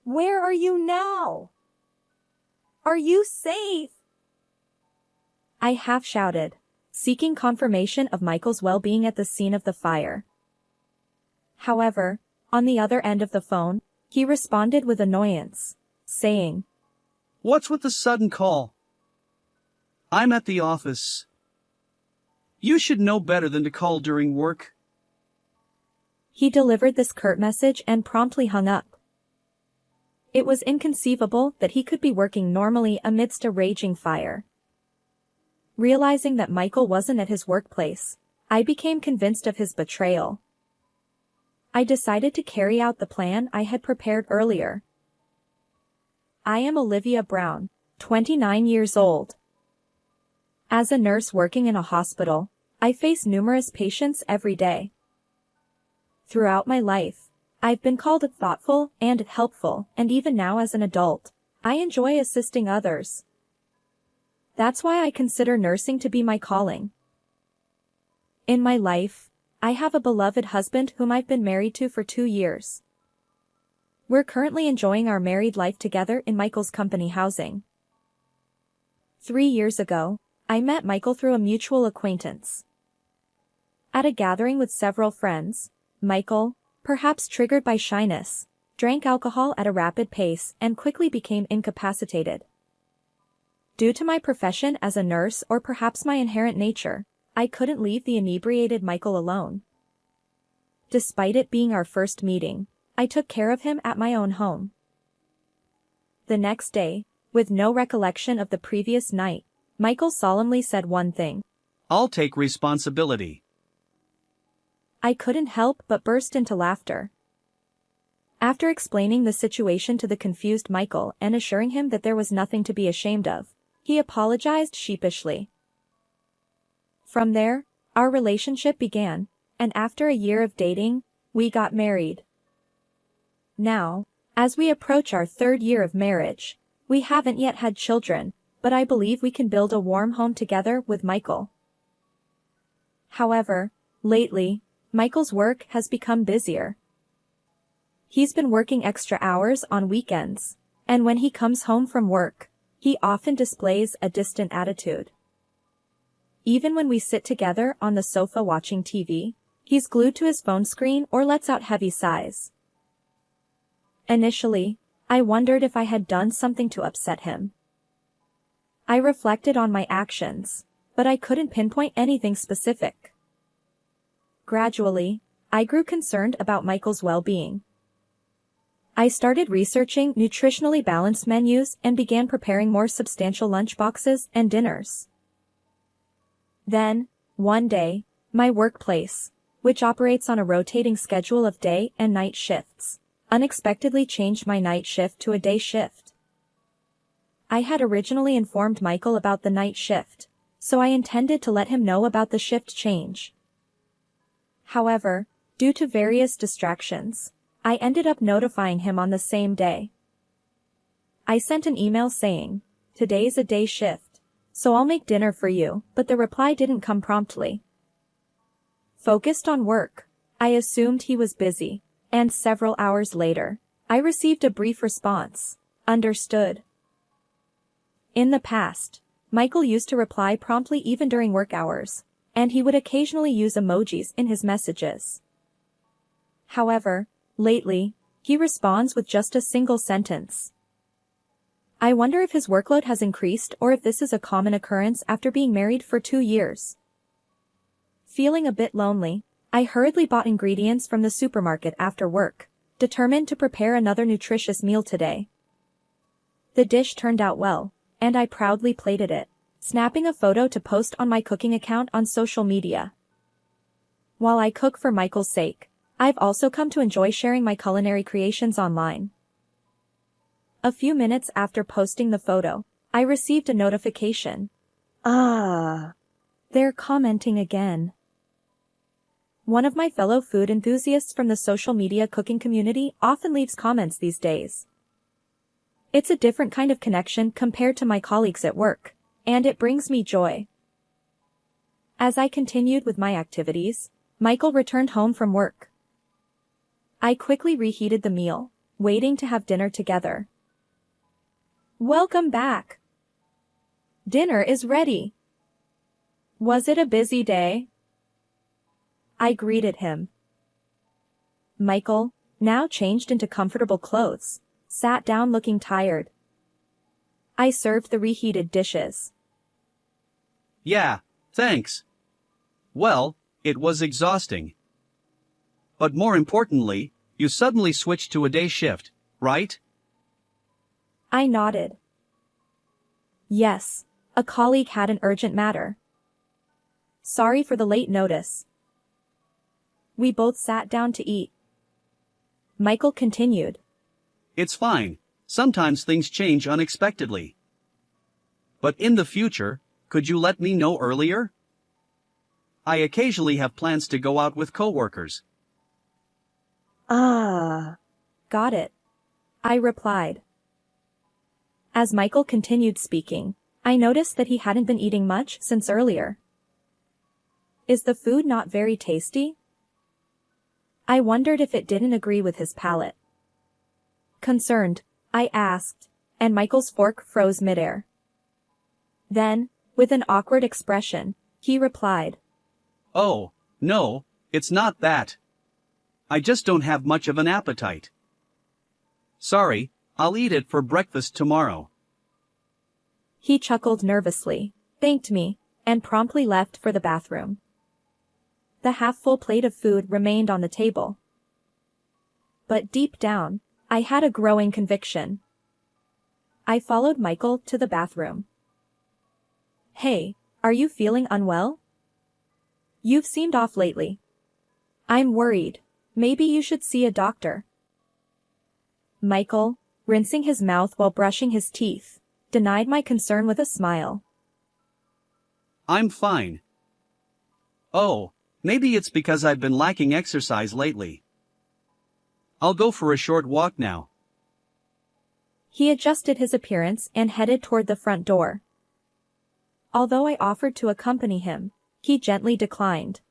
Where are you now? Are you safe? I half shouted, seeking confirmation of Michael's well-being at the scene of the fire. However, on the other end of the phone, he responded with annoyance, saying, "What's with the sudden call? I'm at the office. You should know better than to call during work." He delivered this curt message and promptly hung up. It was inconceivable that he could be working normally amidst a raging fire. Realizing that Michael wasn't at his workplace, I became convinced of his betrayal. I decided to carry out the plan I had prepared earlier. I am Olivia Brown, 29 years old. As a nurse working in a hospital, I face numerous patients every day. Throughout my life, I've been called thoughtful and helpful, and even now as an adult, I enjoy assisting others. That's why I consider nursing to be my calling. In my life, I have a beloved husband whom I've been married to for 2 years. We're currently enjoying our married life together in Michael's company housing. 3 years ago, I met Michael through a mutual acquaintance. At a gathering with several friends, Michael, perhaps triggered by shyness, drank alcohol at a rapid pace and quickly became incapacitated. Due to my profession as a nurse or perhaps my inherent nature, I couldn't leave the inebriated Michael alone. Despite it being our first meeting, I took care of him at my own home. The next day, with no recollection of the previous night, Michael solemnly said one thing: "I'll take responsibility." I couldn't help but burst into laughter. After explaining the situation to the confused Michael and assuring him that there was nothing to be ashamed of, he apologized sheepishly. From there, our relationship began, and after a year of dating, we got married. Now, as we approach our 3rd year of marriage, we haven't yet had children, but I believe we can build a warm home together with Michael. However, lately, Michael's work has become busier. He's been working extra hours on weekends, and when he comes home from work, he often displays a distant attitude. Even when we sit together on the sofa watching TV, he's glued to his phone screen or lets out heavy sighs. Initially, I wondered if I had done something to upset him. I reflected on my actions, but I couldn't pinpoint anything specific. Gradually, I grew concerned about Michael's well-being. I started researching nutritionally balanced menus and began preparing more substantial lunchboxes and dinners. Then, one day, my workplace, which operates on a rotating schedule of day and night shifts, unexpectedly changed my night shift to a day shift. I had originally informed Michael about the night shift, so I intended to let him know about the shift change. However, due to various distractions, I ended up notifying him on the same day. I sent an email saying, "Today's a day shift, so I'll make dinner for you," but the reply didn't come promptly. Focused on work, I assumed he was busy, and several hours later, I received a brief response: "Understood." In the past, Michael used to reply promptly even during work hours, and he would occasionally use emojis in his messages. However, lately, he responds with just a single sentence. I wonder if his workload has increased or if this is a common occurrence after being married for 2 years. Feeling a bit lonely, I hurriedly bought ingredients from the supermarket after work, determined to prepare another nutritious meal today. The dish turned out well, and I proudly plated it, snapping a photo to post on my cooking account on social media. While I cook for Michael's sake, I've also come to enjoy sharing my culinary creations online. A few minutes after posting the photo, I received a notification. They're commenting again. One of my fellow food enthusiasts from the social media cooking community often leaves comments these days. It's a different kind of connection compared to my colleagues at work, and it brings me joy. As I continued with my activities, Michael returned home from work. I quickly reheated the meal, waiting to have dinner together. Welcome back. Dinner is ready. Was it a busy day? I greeted him. Michael, now changed into comfortable clothes, sat down looking tired. I served the reheated dishes. Yeah, thanks. Well, it was exhausting. But more importantly, you suddenly switched to a day shift, right? I nodded. Yes, a colleague had an urgent matter. Sorry for the late notice. We both sat down to eat. Michael continued. It's fine. Sometimes things change unexpectedly. But in the future, could you let me know earlier? I occasionally have plans to go out with coworkers. Got it. I replied. As Michael continued speaking, I noticed that he hadn't been eating much since earlier. Is the food not very tasty? I wondered if it didn't agree with his palate. Concerned, I asked, and Michael's fork froze midair. Then, with an awkward expression, he replied. Oh, no, it's not that. I just don't have much of an appetite. Sorry, I'll eat it for breakfast tomorrow. He chuckled nervously, thanked me, and promptly left for the bathroom. The half-full plate of food remained on the table. But deep down, I had a growing conviction. I followed Michael to the bathroom. Hey, are you feeling unwell? You've seemed off lately. I'm worried. Maybe you should see a doctor. Michael, rinsing his mouth while brushing his teeth, denied my concern with a smile. I'm fine. Oh, maybe it's because I've been lacking exercise lately. I'll go for a short walk now. He adjusted his appearance and headed toward the front door. Although I offered to accompany him, he gently declined.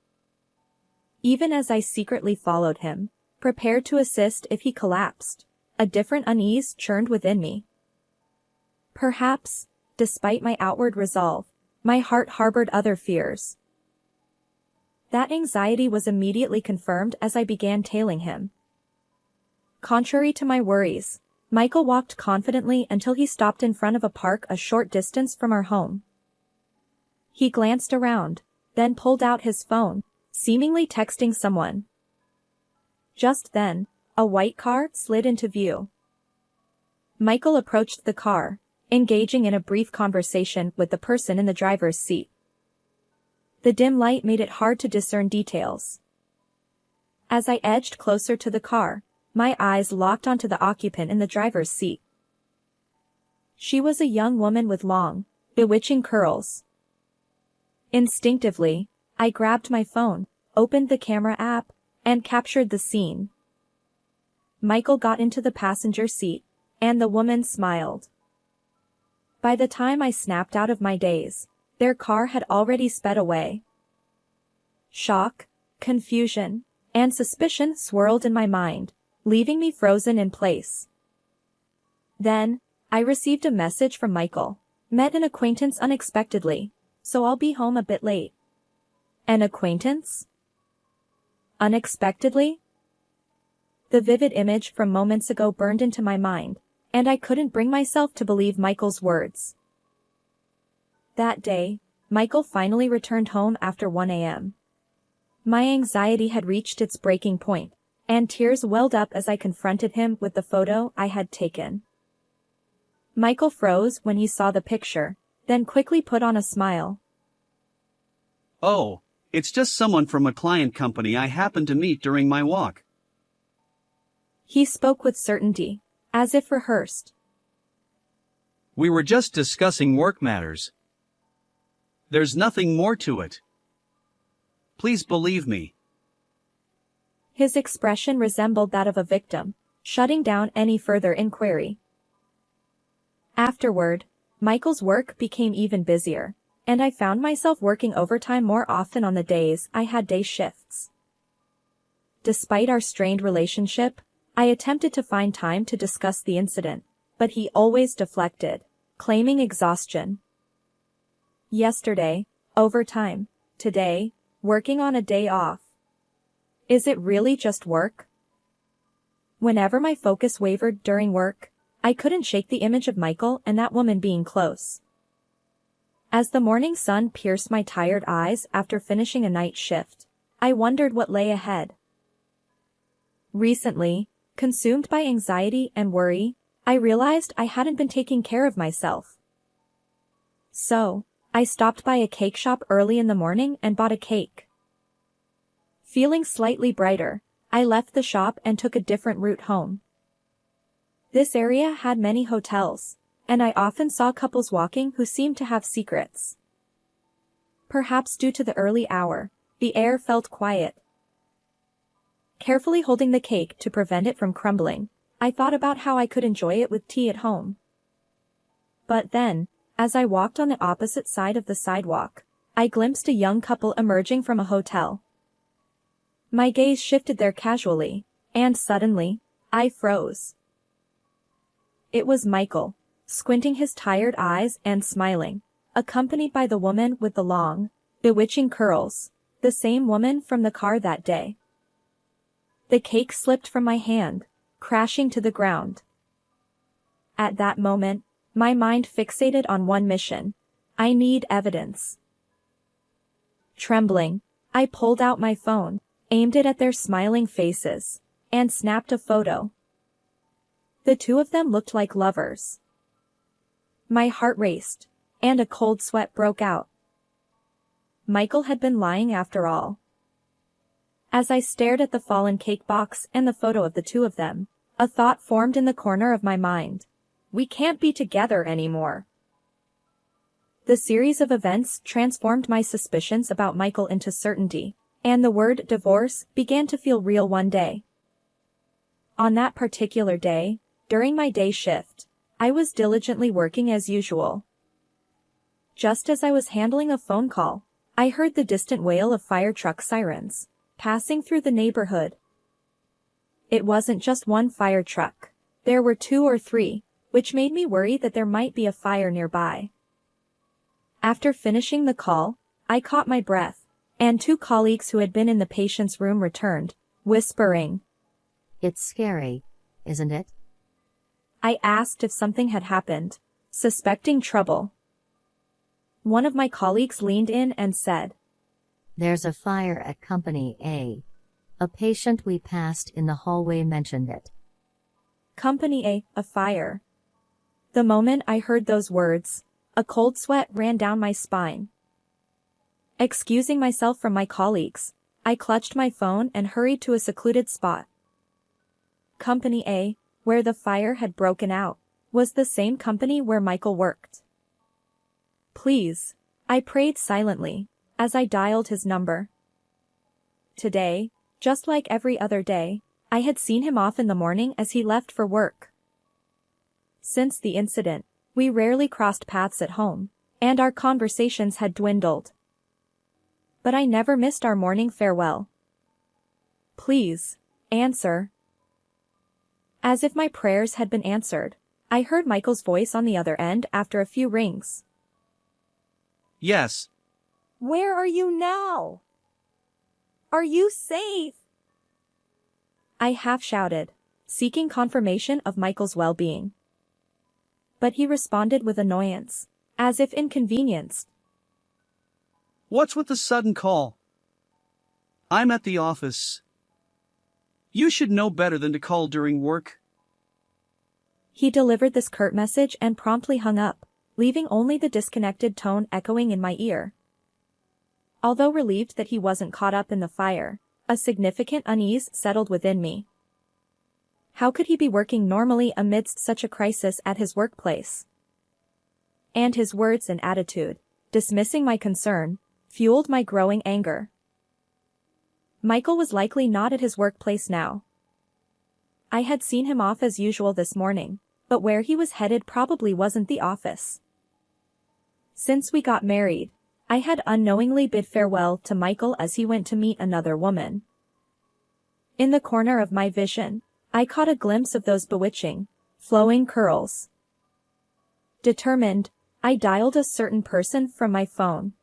Even as I secretly followed him, prepared to assist if he collapsed, a different unease churned within me. Perhaps, despite my outward resolve, my heart harbored other fears. That anxiety was immediately confirmed as I began tailing him. Contrary to my worries, Michael walked confidently until he stopped in front of a park a short distance from our home. He glanced around, then pulled out his phone, seemingly texting someone. Just then, a white car slid into view. Michael approached the car, engaging in a brief conversation with the person in the driver's seat. The dim light made it hard to discern details. As I edged closer to the car, my eyes locked onto the occupant in the driver's seat. She was a young woman with long, bewitching curls. Instinctively, I grabbed my phone, opened the camera app, and captured the scene. Michael got into the passenger seat, and the woman smiled. By the time I snapped out of my daze, their car had already sped away. Shock, confusion, and suspicion swirled in my mind, leaving me frozen in place. Then, I received a message from Michael. Met an acquaintance unexpectedly, so I'll be home a bit late. An acquaintance? Unexpectedly? The vivid image from moments ago burned into my mind, and I couldn't bring myself to believe Michael's words. That day, Michael finally returned home after 1 a.m. My anxiety had reached its breaking point, and tears welled up as I confronted him with the photo I had taken. Michael froze when he saw the picture, then quickly put on a smile. Oh, it's just someone from a client company I happened to meet during my walk. He spoke with certainty, as if rehearsed. We were just discussing work matters. There's nothing more to it. Please believe me. His expression resembled that of a victim, shutting down any further inquiry. Afterward, Michael's work became even busier, and I found myself working overtime more often on the days I had day shifts. Despite our strained relationship, I attempted to find time to discuss the incident, but he always deflected, claiming exhaustion. Yesterday, overtime. Today, working on a day off. Is it really just work? Whenever my focus wavered during work, I couldn't shake the image of Michael and that woman being close. As the morning sun pierced my tired eyes after finishing a night shift, I wondered what lay ahead. Recently, consumed by anxiety and worry, I realized I hadn't been taking care of myself. So, I stopped by a cake shop early in the morning and bought a cake. Feeling slightly brighter, I left the shop and took a different route home. This area had many hotels, and I often saw couples walking who seemed to have secrets. Perhaps due to the early hour, the air felt quiet. Carefully holding the cake to prevent it from crumbling, I thought about how I could enjoy it with tea at home. But then, as I walked on the opposite side of the sidewalk, I glimpsed a young couple emerging from a hotel. My gaze shifted there casually, and suddenly, I froze. It was Michael, squinting his tired eyes and smiling, accompanied by the woman with the long, bewitching curls, the same woman from the car that day. The cake slipped from my hand, crashing to the ground. At that moment, my mind fixated on one mission. I need evidence. Trembling, I pulled out my phone, aimed it at their smiling faces, and snapped a photo. The two of them looked like lovers. My heart raced, and a cold sweat broke out. Michael had been lying after all. As I stared at the fallen cake box and the photo of the two of them, a thought formed in the corner of my mind. We can't be together anymore. The series of events transformed my suspicions about Michael into certainty, and the word divorce began to feel real one day. On that particular day, during my day shift, I was diligently working as usual. Just as I was handling a phone call, I heard the distant wail of fire truck sirens, passing through the neighborhood. It wasn't just one fire truck. There were 2 or 3, which made me worry that there might be a fire nearby. After finishing the call, I caught my breath, and 2 colleagues who had been in the patient's room returned, whispering. It's scary, isn't it? I asked if something had happened, suspecting trouble. One of my colleagues leaned in and said, There's a fire at Company A. A patient we passed in the hallway mentioned it. Company A fire. The moment I heard those words, a cold sweat ran down my spine. Excusing myself from my colleagues, I clutched my phone and hurried to a secluded spot. Company A, where the fire had broken out, was the same company where Michael worked. Please, I prayed silently, as I dialed his number. Today, just like every other day, I had seen him off in the morning as he left for work. Since the incident, we rarely crossed paths at home, and our conversations had dwindled. But I never missed our morning farewell. Please, answer. As if my prayers had been answered, I heard Michael's voice on the other end after a few rings. Yes. Where are you now? Are you safe? I half shouted, seeking confirmation of Michael's well-being. But he responded with annoyance, as if inconvenienced. What's with the sudden call? I'm at the office. You should know better than to call during work. He delivered this curt message and promptly hung up, leaving only the disconnected tone echoing in my ear. Although relieved that he wasn't caught up in the fire, a significant unease settled within me. How could he be working normally amidst such a crisis at his workplace? And his words and attitude, dismissing my concern, fueled my growing anger. Michael was likely not at his workplace now. I had seen him off as usual this morning, but where he was headed probably wasn't the office. Since we got married, I had unknowingly bid farewell to Michael as he went to meet another woman. In the corner of my vision, I caught a glimpse of those bewitching, flowing curls. Determined, I dialed a certain person from my phone.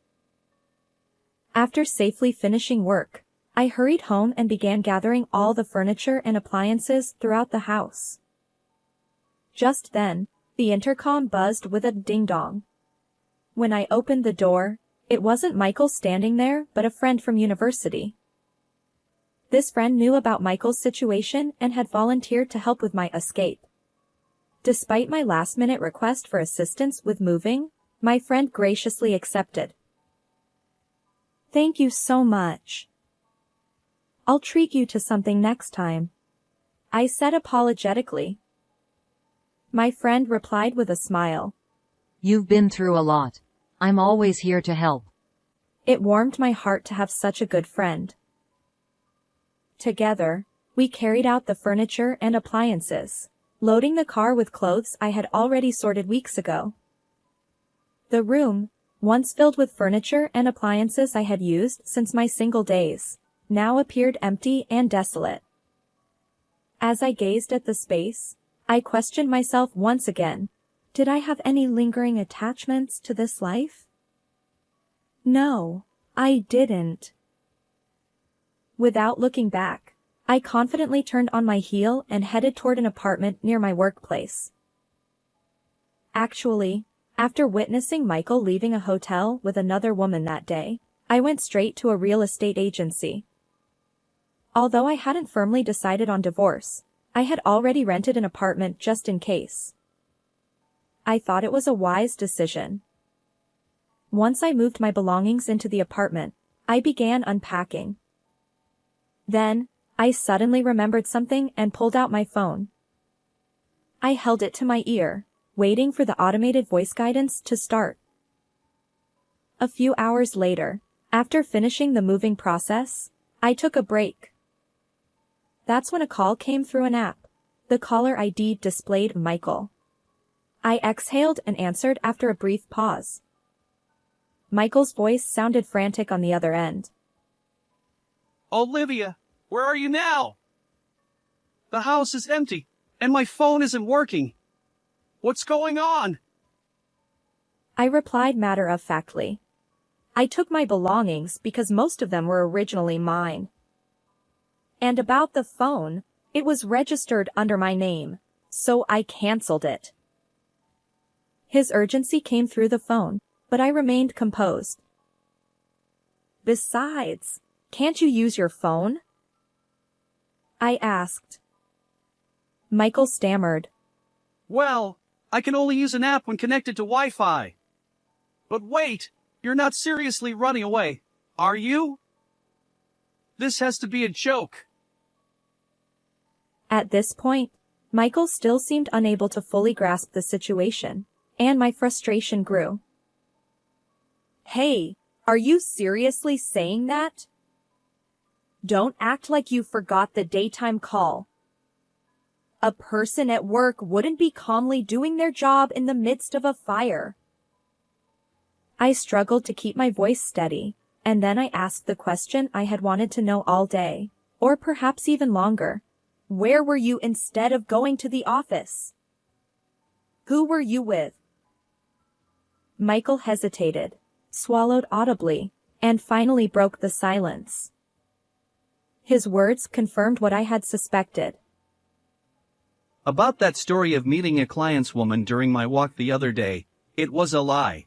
After safely finishing work, I hurried home and began gathering all the furniture and appliances throughout the house. Just then, the intercom buzzed with a ding-dong. When I opened the door, it wasn't Michael standing there but a friend from university. This friend knew about Michael's situation and had volunteered to help with my escape. Despite my last-minute request for assistance with moving, my friend graciously accepted. "Thank you so much. I'll treat you to something next time," I said apologetically. My friend replied with a smile. You've been through a lot. I'm always here to help. It warmed my heart to have such a good friend. Together, we carried out the furniture and appliances, loading the car with clothes I had already sorted weeks ago. The room, once filled with furniture and appliances I had used since my single days, now appeared empty and desolate. As I gazed at the space, I questioned myself once again. Did I have any lingering attachments to this life? No, I didn't. Without looking back, I confidently turned on my heel and headed toward an apartment near my workplace. Actually, after witnessing Michael leaving a hotel with another woman that day, I went straight to a real estate agency. Although I hadn't firmly decided on divorce, I had already rented an apartment just in case. I thought it was a wise decision. Once I moved my belongings into the apartment, I began unpacking. Then, I suddenly remembered something and pulled out my phone. I held it to my ear, waiting for the automated voice guidance to start. A few hours later, after finishing the moving process, I took a break. That's when a call came through an app. The caller ID displayed Michael. I exhaled and answered after a brief pause. Michael's voice sounded frantic on the other end. Olivia, where are you now? The house is empty, and my phone isn't working. What's going on? I replied matter-of-factly. I took my belongings because most of them were originally mine. And about the phone, it was registered under my name, so I canceled it. His urgency came through the phone, but I remained composed. Besides, can't you use your phone? I asked. Michael stammered. Well, I can only use an app when connected to Wi-Fi. But wait, you're not seriously running away, are you? This has to be a joke. At this point, Michael still seemed unable to fully grasp the situation, and my frustration grew. Hey, are you seriously saying that? Don't act like you forgot the daytime call. A person at work wouldn't be calmly doing their job in the midst of a fire. I struggled to keep my voice steady, and then I asked the question I had wanted to know all day, or perhaps even longer. Where were you instead of going to the office? Who were you with? Michael hesitated, swallowed audibly, and finally broke the silence. His words confirmed what I had suspected. About that story of meeting a client's woman during my walk the other day, it was a lie.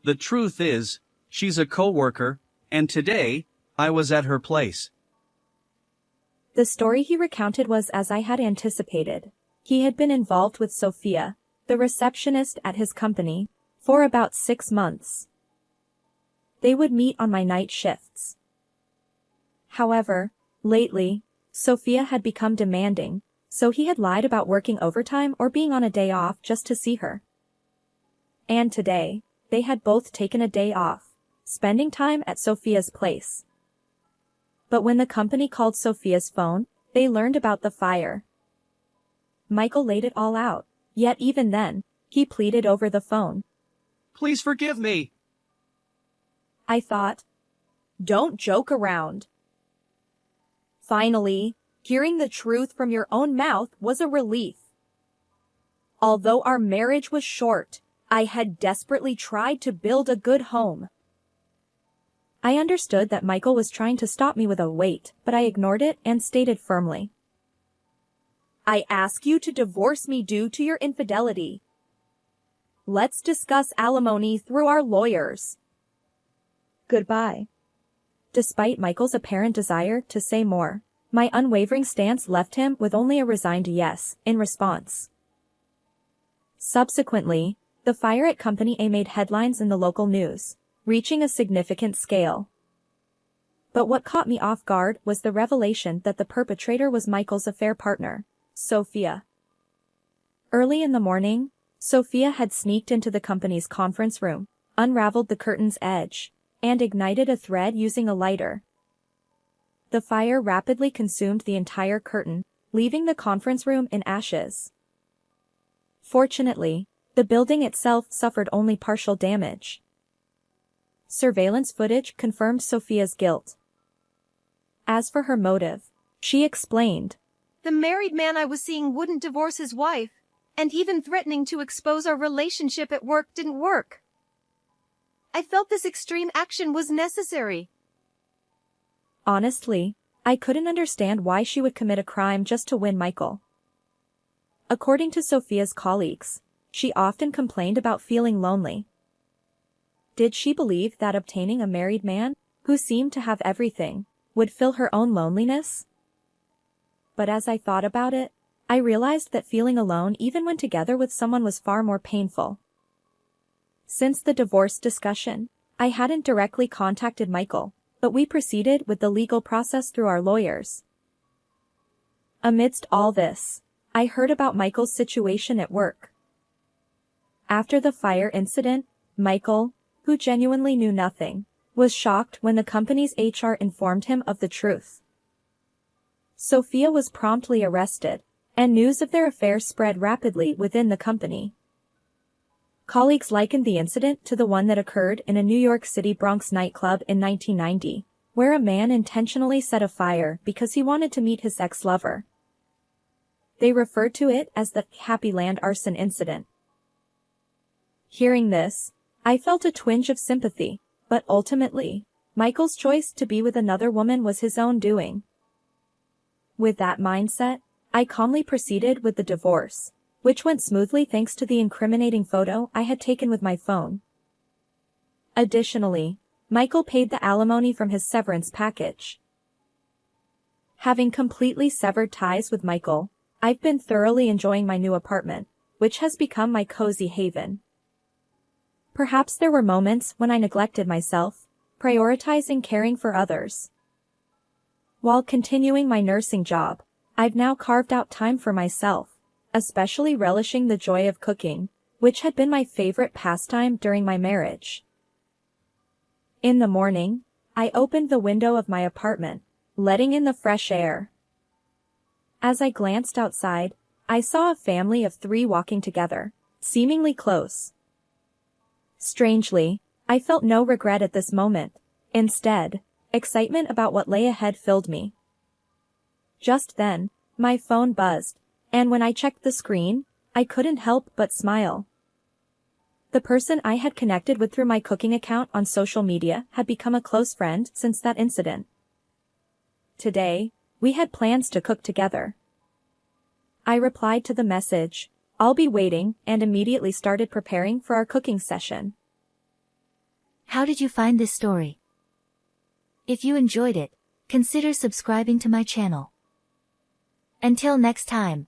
The truth is, she's a coworker, and today, I was at her place. The story he recounted was as I had anticipated. He had been involved with Sophia, the receptionist at his company, for about 6 months. They would meet on my night shifts. However, lately, Sophia had become demanding, so he had lied about working overtime or being on a day off just to see her. And today, they had both taken a day off, spending time at Sophia's place. But when the company called Sophia's phone, they learned about the fire. Michael laid it all out, yet even then, he pleaded over the phone. Please forgive me. I thought. Don't joke around. Finally, Hearing the truth from your own mouth was a relief. Although our marriage was short, I had desperately tried to build a good home. I understood that Michael was trying to stop me with a wait, but I ignored it and stated firmly, I ask you to divorce me due to your infidelity. Let's discuss alimony through our lawyers. Goodbye. Despite Michael's apparent desire to say more, my unwavering stance left him with only a resigned yes in response. Subsequently, the fire at Company A made headlines in the local news, reaching a significant scale. But what caught me off guard was the revelation that the perpetrator was Michael's affair partner, Sophia. Early in the morning, Sophia had sneaked into the company's conference room, unraveled the curtain's edge, and ignited a thread using a lighter. The fire rapidly consumed the entire curtain, leaving the conference room in ashes. Fortunately, the building itself suffered only partial damage. Surveillance footage confirmed Sophia's guilt. As for her motive, she explained, The married man I was seeing wouldn't divorce his wife, and even threatening to expose our relationship at work didn't work. I felt this extreme action was necessary. Honestly, I couldn't understand why she would commit a crime just to win Michael. According to Sophia's colleagues, she often complained about feeling lonely. Did she believe that obtaining a married man, who seemed to have everything, would fill her own loneliness? But as I thought about it, I realized that feeling alone even when together with someone was far more painful. Since the divorce discussion, I hadn't directly contacted Michael, but we proceeded with the legal process through our lawyers. Amidst all this, I heard about Michael's situation at work. After the fire incident, Michael, who genuinely knew nothing, was shocked when the company's HR informed him of the truth. Sophia was promptly arrested, and news of their affair spread rapidly within the company. Colleagues likened the incident to the one that occurred in a New York City Bronx nightclub in 1990, where a man intentionally set a fire because he wanted to meet his ex-lover. They referred to it as the Happy Land arson incident. Hearing this, I felt a twinge of sympathy, but ultimately, Michael's choice to be with another woman was his own doing. With that mindset, I calmly proceeded with the divorce, which went smoothly thanks to the incriminating photo I had taken with my phone. Additionally, Michael paid the alimony from his severance package. Having completely severed ties with Michael, I've been thoroughly enjoying my new apartment, which has become my cozy haven. Perhaps there were moments when I neglected myself, prioritizing caring for others. While continuing my nursing job, I've now carved out time for myself, especially relishing the joy of cooking, which had been my favorite pastime during my marriage. In the morning, I opened the window of my apartment, letting in the fresh air. As I glanced outside, I saw a family of 3 walking together, seemingly close. Strangely, I felt no regret at this moment. Instead, excitement about what lay ahead filled me. Just then, my phone buzzed, and when I checked the screen, I couldn't help but smile. The person I had connected with through my cooking account on social media had become a close friend since that incident. Today, we had plans to cook together. I replied to the message, "I'll be waiting," and immediately started preparing for our cooking session. How did you find this story? If you enjoyed it, consider subscribing to my channel. Until next time.